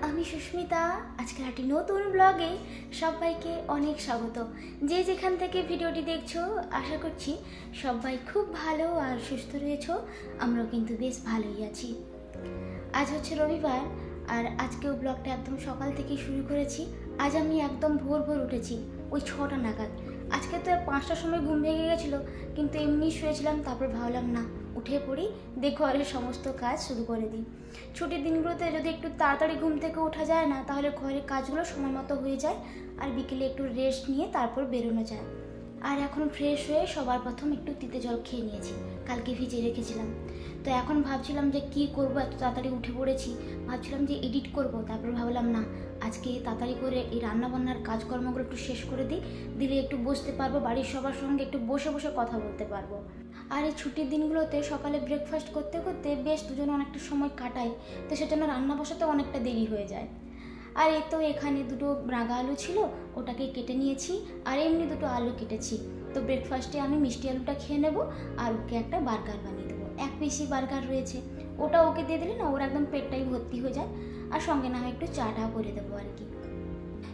আমি সুস্মিতা। আজকের একটি নতুন ব্লগে সবাইকে অনেক স্বাগত। যে যেখান থেকে ভিডিওটি দেখছো আশা করছি সবাই খুব ভালো আর সুস্থ রয়েছো। আমরাও কিন্তু বেশ ভালোই আছি। আজ হচ্ছে রবিবার আর আজকেও ব্লগটা একদম সকাল থেকে শুরু করেছি। আজ আমি একদম ভোর ভোর উঠেছি, ওই 6টা নাগাদ। আজকে তো 5টার সময় ঘুম ভেঙে গেছিলো, কিন্তু এমনি শুয়েছিলাম। তারপর ভাবলাম না, উঠে পড়ি, দিয়ে ঘরের সমস্ত কাজ শুরু করে দিই। ছুটির দিনগুলোতে যদি একটু তাড়াতাড়ি ঘুম থেকে ওঠা যায় না, তাহলে ঘরের কাজগুলো সময় মতো হয়ে যায় আর বিকেলে একটু রেস্ট নিয়ে তারপর বেরোনো যায়। আর এখন ফ্রেশ হয়ে সবার প্রথম একটু তিতে জল খেয়ে নিয়েছি, কালকে ভিজিয়ে রেখেছিলাম। তো এখন ভাবছিলাম যে কি করব, এত তাড়াতাড়ি উঠে পড়েছি। ভাবছিলাম যে এডিট করব, তারপর ভাবলাম না, আজকে তাড়াতাড়ি করে এই রান্নাবান্নার কাজকর্মগুলো একটু শেষ করে দিলে একটু বসতে পারবো, বাড়ির সবার সঙ্গে একটু বসে বসে কথা বলতে পারবো। আর এই ছুটির দিনগুলোতে সকালে ব্রেকফাস্ট করতে করতে বেশ দুজনে অনেকটা সময় কাটাই, তো সেজন্য রান্না বসাতে অনেকটা দেরি হয়ে যায়। আর এই তো এখানে দুটো রাঙা আলু ছিল, ওটাকে কেটে নিয়েছি, আর এমনি দুটো আলু কেটেছি। তো ব্রেকফাস্টে আমি মিষ্টি আলুটা খেয়ে নেবো আর ওকে একটা বার্গার বানিয়ে দেবো। 1 পিসি বার্গার রয়েছে, ওটা ওকে দিয়ে দিলে না ওর একদম পেটটাই ভর্তি হয়ে যায়। আর সঙ্গে না হয় একটু চাটা করে দেবো আর কি।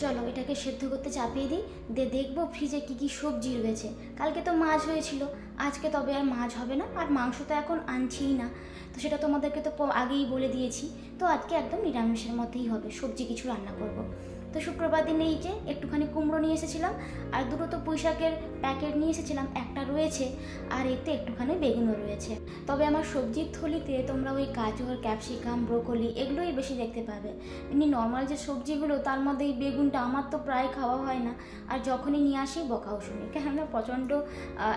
চলো এটাকে সেদ্ধ করতে চাপিয়ে দিই, দেখবো ফ্রিজে কি কি সবজি রয়েছে। কালকে তো মাছ হয়েছিল, আজকে তবে আর মাছ হবে না, আর মাংস তো এখন আনছিই না। তো সেটা তোমাদেরকে তো আগেই বলে দিয়েছি। তো আজকে একদম নিরামিষের মধ্যেই হবে, সবজি কিছু রান্না করব। তো শুক্রবার দিনে এই যে একটুখানি কুমড়ো নিয়ে এসেছিলাম, আর দুটো তো পুঁই শাকের প্যাকেট নিয়ে এসেছিলাম, একটা রয়েছে, আর এতে একটুখানি বেগুনও রয়েছে। তবে আমার সবজির থলিতে তোমরা ওই গাজর, ক্যাপসিকাম, ব্রোকলি এগুলোই বেশি দেখতে পাবে। এমনি নর্মাল যে সবজিগুলো তার মধ্যে এই বেগুনটা আমার তো প্রায় খাওয়া হয় না, আর যখনই নিয়ে আসি বকাও শুনি, কেননা প্রচণ্ড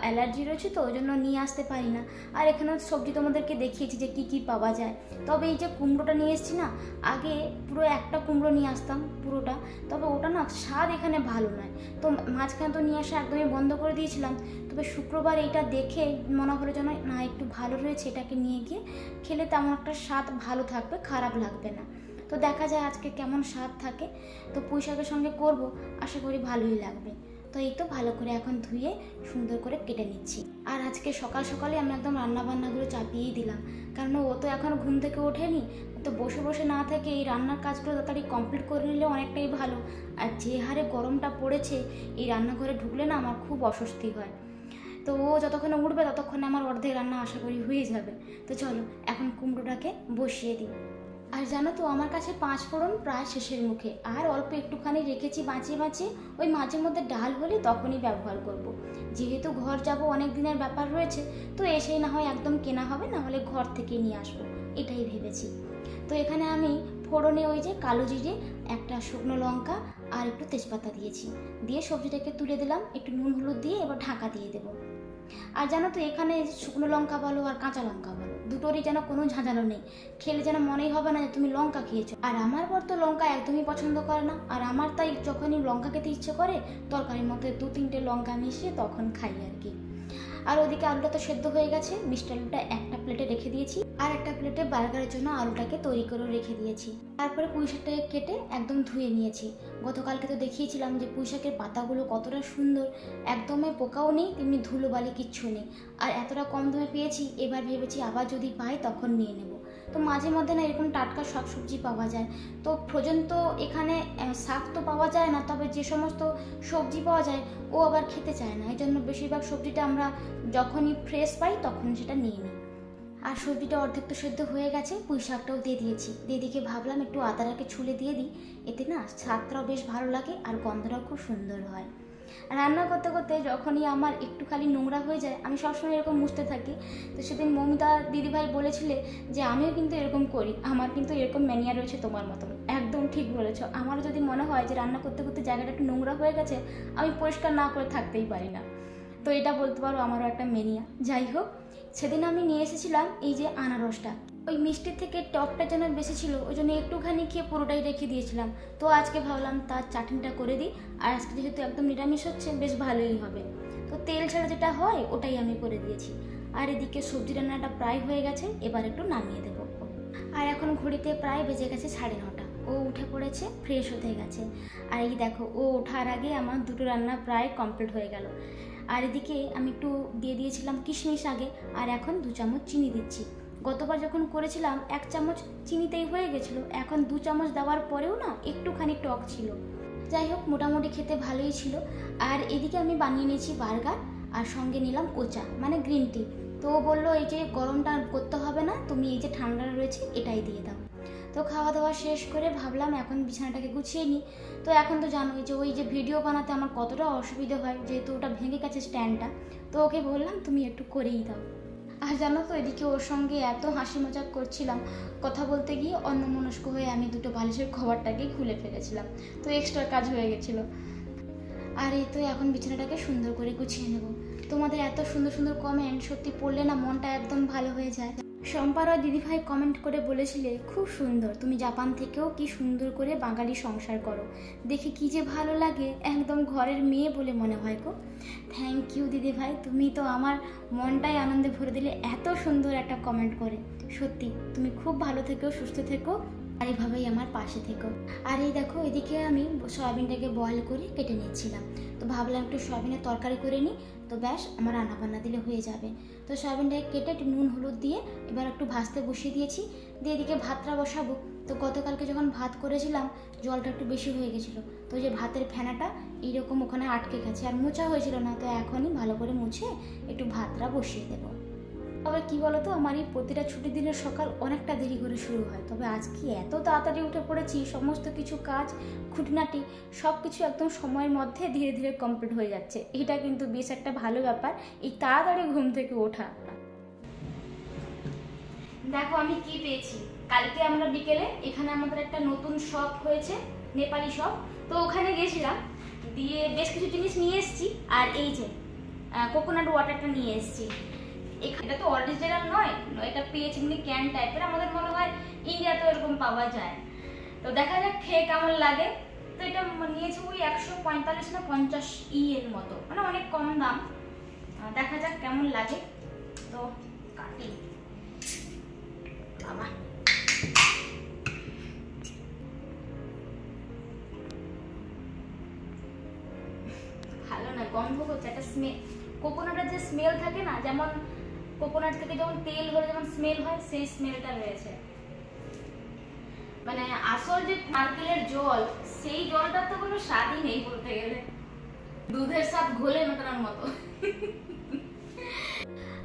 অ্যালার্জি রয়েছে, তো ওই জন্য নিয়ে আসতে পারি না। আর এখানে সবজি তোমাদেরকে দেখিয়েছি যে কি কি পাওয়া যায়। তবে এই যে কুমড়োটা নিয়ে এসেছি না, আগে পুরো একটা কুমড়ো নিয়ে আসতাম পুরোটা, তবে ওটা না স্বাদ এখানে ভালো নয়। তো মাঝখানে তো নিয়ে আসা একদমই বন্ধ করে দিয়েছিলাম। তবে শুক্রবার এইটা দেখে মনে হলো যেন না একটু ভালো রয়েছে, এটাকে নিয়ে গিয়ে খেলে তেমন একটা স্বাদ ভালো থাকবে, খারাপ লাগবে না। তো দেখা যায় আজকে কেমন স্বাদ থাকে। তো পুঁই শাকের সঙ্গে করবো, আশা করি ভালোই লাগবে। তো এই তো ভালো করে এখন ধুয়ে সুন্দর করে কেটে নিচ্ছি। আর আজকে সকাল সকালে আমি একদম রান্নাবান্নাগুলো চাপিয়েই দিলাম, কারণ ও তো এখন ঘুম থেকে ওঠেনি। তো বসে বসে না থেকে এই রান্নার কাজগুলো তাড়াতাড়ি কমপ্লিট করে নিলে অনেকটাই ভালো। আর যে হারে গরমটা পড়েছে, এই রান্নাঘরে ঢুকলে না আমার খুব অস্বস্তি হয়। তো ও যতক্ষণে উঠবে ততক্ষণে আমার অর্ধেক রান্না আশা করি হয়ে যাবে। তো চলো এখন কুমড়োটাকে বসিয়ে দিই। আর জানো তো আমার কাছে 5 ফোড়ন প্রায় শেষের মুখে, আর অল্প একটুখানি রেখেছি বাঁচিয়ে বাঁচিয়ে, ওই মাঝে মধ্যে ডাল হলে তখনই ব্যবহার করব। যেহেতু ঘর যাব, অনেক দিনের ব্যাপার রয়েছে, তো এসেই না হয় একদম কেনা হবে, না হলে ঘর থেকে নিয়ে আসবো, এটাই ভেবেছি। তো এখানে আমি ফোড়নে ওই যে কালো জিরে, একটা শুকনো লঙ্কা আর একটু তেজপাতা দিয়েছি, দিয়ে সবজিটাকে তুলে দিলাম, একটু নুন হলুদ দিয়ে এবার ঢাকা দিয়ে দেবো। আর জানো তো এখানে শুকনো লঙ্কা বলো আর কাঁচা লঙ্কা বলো, দুটোরই যেন কোনো ঝাঁঝালো নেই, খেলে যেন মনেই হবে না যে তুমি লঙ্কা খেয়েছো। আর আমার বর তো লঙ্কা একদমই পছন্দ করে না, আর আমার তাই যখনই লঙ্কা খেতে ইচ্ছে করে তরকারির মধ্যে 2-3টে লঙ্কা মিশিয়ে তখন খাই আর কি। আর ওদিকে আলুটা তো সেদ্ধ হয়ে গেছে, মিষ্টি আলুটা একটা প্লেটে রেখে দিয়েছি, আর একটা প্লেটে বার্গারের জন্য আলুটাকে তৈরি করে রেখে দিয়েছি। তারপরে পুঁই শাকটাকে কেটে একদম ধুয়ে নিয়েছি। গতকালকে তো দেখিয়েছিলাম যে পুঁই শাকের পাতাগুলো কতটা সুন্দর, একদমই পোকাও নেই, তেমনি ধুলোবালি কিচ্ছু নেই। আর এতটা কম দামে পেয়েছি, এবার ভেবেছি আবার যদি পাই তখন নিয়ে নেব। তো মাঝে মধ্যে না এরকম টাটকা শাক সবজি পাওয়া যায়। তো ফ্রোজেন তো এখানে শাক তো পাওয়া যায় না, তবে যে সমস্ত সবজি পাওয়া যায় ও আবার খেতে চায় না, এই জন্য বেশিরভাগ সবজিটা আমরা যখনই ফ্রেশ পাই তখন সেটা নিয়ে নিই। আর সবজিটা অর্ধেক তো সেদ্ধ হয়ে গেছে, পুঁই শাকটাও দিয়ে দিয়েছি। দিয়ে দিকে ভাবলাম একটু আদাটাকে ছুলে দিয়ে দিই, এতে না স্বাদটাও বেশ ভালো লাগে আর গন্ধটাও খুব সুন্দর হয়। রান্না করতে করতে যখনই আমার একটু খালি নোংরা হয়ে যায়, আমি সবসময় এরকম মুছতে থাকি। তো সেদিন মমিতা দিদিভাই বলেছিলে যে আমিও কিন্তু এরকম করি, আমার কিন্তু এরকম ম্যানিয়া রয়েছে তোমার মতন। একদম ঠিক বলেছ, আমারও যদি মনে হয় যে রান্না করতে করতে জায়গাটা একটু নোংরা হয়ে গেছে, আমি পরিষ্কার না করে থাকতেই পারি না। তো এটা বলতে পারো আমারও একটা ম্যানিয়া। যাই হোক, সেদিন আমি নিয়ে এসেছিলাম এই যে আনারসটা, ওই মিষ্টির থেকে টকটা যেন বেশি ছিল, ওই জন্য একটুখানি খেয়ে পুরোটাই রেখে দিয়েছিলাম। তো আজকে ভাবলাম তার চাটনিটা করে দিই, আর আজকে যেহেতু একদম নিরামিষ হচ্ছে বেশ ভালোই হবে। তো তেল ছাড়া যেটা হয় ওটাই আমি করে দিয়েছি। আর এদিকে সবজি রান্নাটা প্রায় হয়ে গেছে, এবার একটু নামিয়ে দেবো। আর এখন ঘড়িতে প্রায় বেজে গেছে 9:30। ও উঠে পড়েছে, ফ্রেশ হতে গেছে। আর এই দেখো ও ওঠার আগে আমার দুটো রান্না প্রায় কমপ্লিট হয়ে গেল। আর এদিকে আমি একটু দিয়ে দিয়েছিলাম কিশমিশ আগে, আর এখন 2 চামচ চিনি দিচ্ছি। গতবার যখন করেছিলাম 1 চামচ চিনিতেই হয়ে গেছিলো, এখন 2 চামচ দেওয়ার পরেও না একটুখানি টক ছিল। যাই হোক, মোটামুটি খেতে ভালোই ছিল। আর এদিকে আমি বানিয়ে নিয়েছি বার্গার, আর সঙ্গে নিলাম ওচা মানে গ্রিন টি। তো ও বললো এই যে গরমটা করতে হবে না, তুমি এই যে ঠান্ডা রয়েছে এটাই দিয়ে দাও। তো খাওয়া দাওয়া শেষ করে ভাবলাম এখন বিছানাটাকে গুছিয়ে নিই। তো এখন তো জানোই যে ওই যে ভিডিও বানাতে আমার কতটা অসুবিধা হয়, যেহেতু ওটা ভেঙে গেছে স্ট্যান্ডটা। তো ওকে বললাম তুমি একটু করেই দাও। আর জানো তো, এদিকে ওর সঙ্গে এত হাসি মজাক করছিলাম, কথা বলতে গিয়ে অন্যমনস্ক হয়ে আমি দুটো বালিশের কভারটাকেই খুলে ফেলেছিলাম। তো এক্সট্রা কাজ হয়ে গেছিলো। আর এই তো এখন বিছানাটাকে সুন্দর করে গুছিয়ে নেব। তোমাদের এত সুন্দর সুন্দর কমেন্ট সত্যি পড়লে না মনটা একদম ভালো হয়ে যায়। শম্পার দিদিভাই কমেন্ট করে বলেছিলে খুব সুন্দর, তুমি জাপান থেকেও কি সুন্দর করে বাঙালি সংসার করো, দেখে কি যে ভালো লাগে, একদম ঘরের মেয়ে বলে মনে হয় গো। থ্যাংক ইউ দিদিভাই, তুমি তো আমার মনটাই আনন্দে ভরে দিলে এত সুন্দর একটা কমেন্ট করে। সত্যি তুমি খুব ভালো থেকো, সুস্থ থেকো, আর এইভাবেই আমার পাশে থেকো। আর এই দেখো, এদিকে আমি সয়াবিনটাকে বয়েল করে কেটে নিচ্ছিলাম। তো ভাবলাম একটু সয়াবিনের তরকারি করে নিই, তো ব্যাস আমার রান্নাবান্না দিলে হয়ে যাবে। তো সয়াবিনটাকে কেটে একটু নুন হলুদ দিয়ে এবার একটু ভাজতে বসিয়ে দিয়েছি, দিয়ে এদিকে ভাতটা বসাবো। তো গতকালকে যখন ভাত করেছিলাম জলটা একটু বেশি হয়ে গেছিলো, তো যে ভাতের ফেনাটা এইরকম ওখানে আটকে গেছে, আর মোছা হয়েছিল না। তো এখনই ভালো করে মুছে একটু ভাতটা বসিয়ে দেবো। তবে কি বলতো, আমার এই প্রতিটা ছুটির দিনের সকাল অনেকটা দেরি করে শুরু হয়, তবে আজকে এত তাড়াতাড়ি উঠে পড়েছি, সমস্ত কিছু কাজ খুঁটিনাটি সব কিছু একদম সময়ের মধ্যে ধীরে ধীরে কমপ্লিট হয়ে যাচ্ছে। এটা কিন্তু বেশ একটা ভালো ব্যাপার, এই তাড়াতাড়ি ঘুম থেকে ওঠা। দেখো আমি কি পেয়েছি। কালকে আমরা বিকেলে এখানে আমাদের একটা নতুন শপ হয়েছে, নেপালি শপ। তো ওখানে গেছিলাম, দিয়ে বেশ কিছু জিনিস নিয়ে এসেছি। আর এই যে কোকোনাট ওয়াটারটা নিয়ে এসেছি। এটা তো অরিজিনাল নয়, এটা পেয়েছি এমনি ক্যান টাইপের, আমাদের মনে হয় ইন্ডিয়াতে এরকম পাওয়া যায়। তো দেখা যাক খেয়ে কেমন লাগে। তো এটা নিয়েছি ওই 145 না 50 এর মতো, মানে অনেক কম দাম। দেখা যাক কেমন লাগে। তো কাটি বাবা। ভালো না, গন্ধ হচ্ছে একটা স্মেল, কোকোনাটের যে স্মেল থাকে না, যেমন কোকোনাট থেকে যখন তেল হলে যেমন স্মেল হয়, সেই স্মেলটা রয়েছে। মানে আসল যে নারকেলের জল, সেই জলটার তো কোনো স্বাদই নেই বলতে গেলে, দুধের স্বাদ ঘোলে মেটানোর মতো।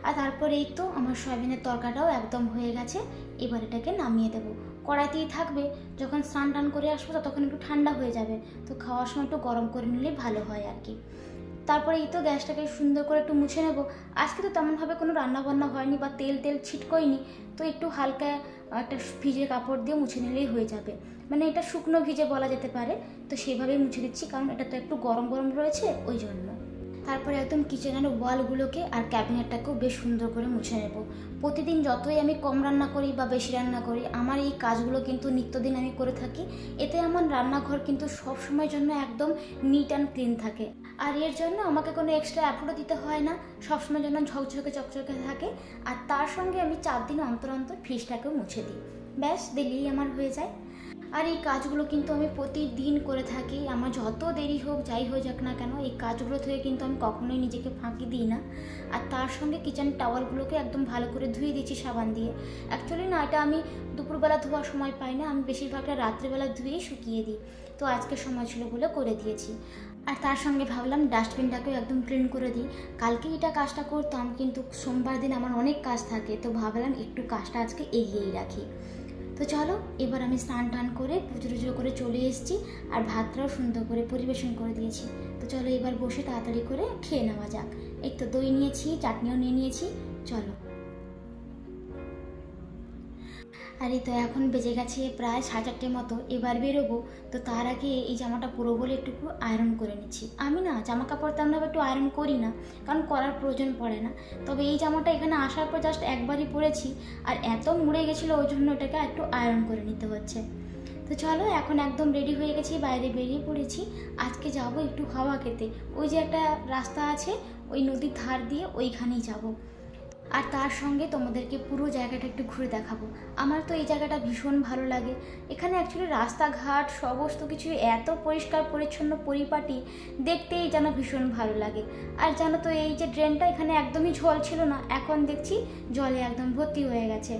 আর তারপরে এই তো আমার সয়াবিনের তরকাটাও একদম হয়ে গেছে। এবার এটাকে নামিয়ে দেবো, কড়াইতেই থাকবে। যখন স্নান টান করে আসবো তখন একটু ঠান্ডা হয়ে যাবে, তো খাওয়ার সময় একটু গরম করে নিলে ভালো হয় আর কি। তারপরে এই তো গ্যাসটাকে সুন্দর করে একটু মুছে নেব। আজকে তো তেমনভাবে কোনো রান্নাবান্না হয়নি বা তেল ছিটকোয়নি, তো একটু হালকা একটা ভিজে কাপড় দিয়ে মুছে নিলেই হয়ে যাবে। মানে এটা শুকনো ভিজে বলা যেতে পারে, তো সেইভাবেই মুছে দিচ্ছি, কারণ এটা তো একটু গরম গরম রয়েছে ওই জন্য। তারপরে একদম কিচেনের ওয়ালগুলোকে আর ক্যাবিনেটটাকেও বেশ সুন্দর করে মুছে নেব। প্রতিদিন যতই আমি কম রান্না করি বা বেশি রান্না করি, আমার এই কাজগুলো কিন্তু নিত্যদিন আমি করে থাকি। এতে আমার রান্নাঘর কিন্তু সব সময়ের জন্য একদম নিট অ্যান্ড ক্লিন থাকে, আর এর জন্য আমাকে কোনো এক্সট্রা এফোর্টও দিতে হয় না, সবসময়ের জন্য ঝকঝকে চকচকে থাকে। আর তার সঙ্গে আমি 4 দিন অন্তর অন্তর ফ্রিজটাকেও মুছে দিই, ব্যাস দিলেই আমার হয়ে যায়। আর এই কাজগুলো কিন্তু আমি প্রতিদিন করে থাকি, আমার যত দেরি হোক যাই হয়ে যাক না কেন, এই কাজগুলো থেকে কিন্তু আমি কখনোই নিজেকে ফাঁকি দিই না। আর তার সঙ্গে কিচেন টাওয়ালগুলোকে একদম ভালো করে ধুয়ে দিচ্ছি সাবান দিয়ে। অ্যাকচুয়ালি না, এটা আমি দুপুরবেলা ধোয়ার সময় পাই না, আমি বেশিরভাগটা রাত্রিবেলা ধুয়েই শুকিয়ে দিই, তো আজকে সময় ছিল বলে করে দিয়েছি। আর তার সঙ্গে ভাবলাম ডাস্টবিনটাকেও একদম ক্লিন করে দিই। কালকে এটা কাজটা করতাম, কিন্তু সোমবার দিন আমার অনেক কাজ থাকে, তো ভাবলাম একটু কাজটা আজকে এগিয়েই রাখি। তো চলো, এবার আমি স্নান টান করে পুজো টুজো করে চলে এসেছি, আর ভাতটাও সুন্দর করে পরিবেশন করে দিয়েছি। তো চলো এবার বসে তাড়াতাড়ি করে খেয়ে নেওয়া যাক। এই তো দই নিয়েছি, চাটনিও নিয়ে নিয়েছি, চলো। আর এই তো এখন বেজে গেছে প্রায় 4:30 মতো, এবার বেরোবো। তো তার আগে এই জামাটা পুরো বলে একটু আয়রন করে নিচ্ছি। আমি না জামা কাপড় তেমনভাবে একটু আয়রন করি না, কারণ করার প্রয়োজন পড়ে না। তবে এই জামাটা এখানে আসার পর জাস্ট একবারই পরেছি, আর এত মুড়ে গেছিলো ওই জন্য ওটাকে একটু আয়রন করে নিতে হচ্ছে। তো চলো এখন একদম রেডি হয়ে গেছি, বাইরে বেরিয়ে পড়েছি। আজকে যাব একটু হাওয়া খেতে, ওই যে একটা রাস্তা আছে ওই নদীর ধার দিয়ে, ওইখানেই যাব। আর তার সঙ্গে তোমাদেরকে পুরো জায়গাটা একটু ঘুরে দেখাবো। আমার তো এই জায়গাটা ভীষণ ভালো লাগে। এখানে অ্যাকচুয়ালি রাস্তাঘাট সমস্ত কিছু এত পরিষ্কার পরিচ্ছন্ন পরিপাটি, দেখতেই যেন ভীষণ ভালো লাগে। আর জানো তো এই যে ড্রেনটা, এখানে একদমই জল ছিল না, এখন দেখছি জলে একদম ভর্তি হয়ে গেছে।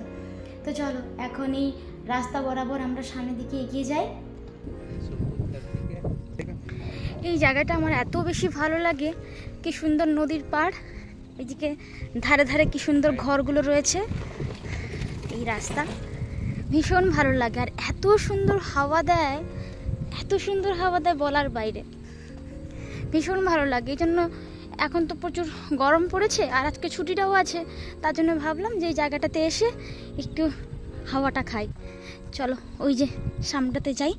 তো চলো এখন এই রাস্তা বরাবর আমরা সামনের দিকে এগিয়ে যাই। এই জায়গাটা আমার এত বেশি ভালো লাগে, কি সুন্দর নদীর পাড়, এদিকে ধারে ধারে কি সুন্দর ঘরগুলো রয়েছে, এই রাস্তা ভীষণ ভালো লাগে। আর এত সুন্দর হাওয়া দেয়, এত সুন্দর হাওয়া দেয় বলার বাইরে, ভীষণ ভালো লাগে। এই জন্য এখন তো প্রচুর গরম পড়েছে আর আজকে ছুটিটাও আছে, তার জন্য ভাবলাম যে এই জায়গাটাতে এসে একটু হাওয়াটা খাই। চলো ওই যে সামনেটাতে যাই,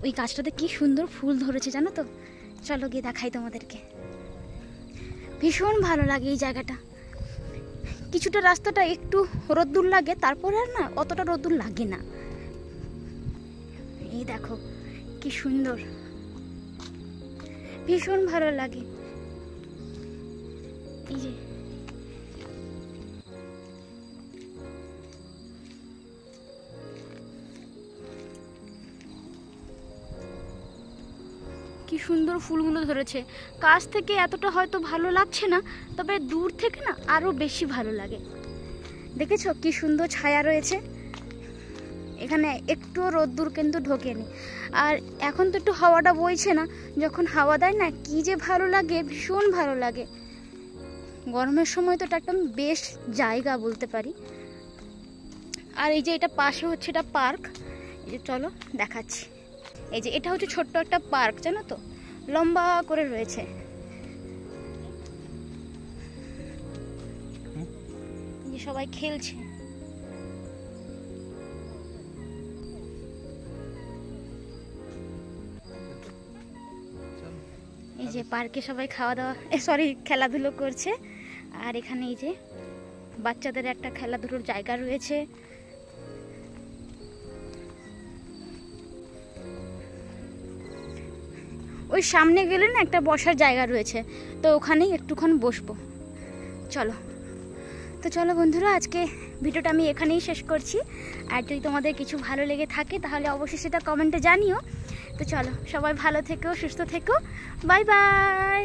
ওই গাছটাতে কি সুন্দর ফুল ধরেছে জানো তো, চলো গিয়ে দেখাই তোমাদেরকে। ভীষণ ভালো লাগে এই জায়গাটা। কিছুটা রাস্তাটা একটু রোদ্দুর লাগে, তারপরে আর না অতটা রোদ্দুর লাগে না। এই দেখো কি সুন্দর, ভীষণ ভালো লাগে। এই যে কি সুন্দর ফুলগুলো ধরেছে। কাছ থেকে এতটা হয়তো ভালো লাগছে না, তবে দূর থেকে না আরো বেশি ভালো লাগে। দেখেছো কি সুন্দর ছায়া রয়েছে, এখানে একটু রোদ্দুর কিন্তু ঢোকেনি। আর এখন তো একটু হাওয়াটা বইছে না, যখন হাওয়া দেয় না কি যে ভালো লাগে, ভীষণ ভালো লাগে। গরমের সময় তো এটা একটা বেশ জায়গা বলতে পারি। আর এই যে এটা পাশে হচ্ছে এটা পার্ক, এই যে চলো দেখাচ্ছি। এই যে এটা হচ্ছে ছোট্ট একটা পার্ক, জানো তো, লম্বা করে রয়েছে। সবাই খেলছে। এই যে পার্কে সবাই খাওয়া দাওয়া খেলাধুলো করছে। আর এখানে এই যে বাচ্চাদের একটা খেলাধুলোর জায়গা রয়েছে। ওই সামনে গেলে না একটা বসার জায়গা রয়েছে, তো ওখানেই একটুক্ষণ বসবো। চলো তো চলো বন্ধুরা, আজকে ভিডিওটা আমি এখানেই শেষ করছি। আর যদি তোমাদের কিছু ভালো লেগে থাকে তাহলে অবশ্যই সেটা কমেন্টে জানিও। তো চলো সবাই ভালো থেকো, সুস্থ থেকো, বাই বাই।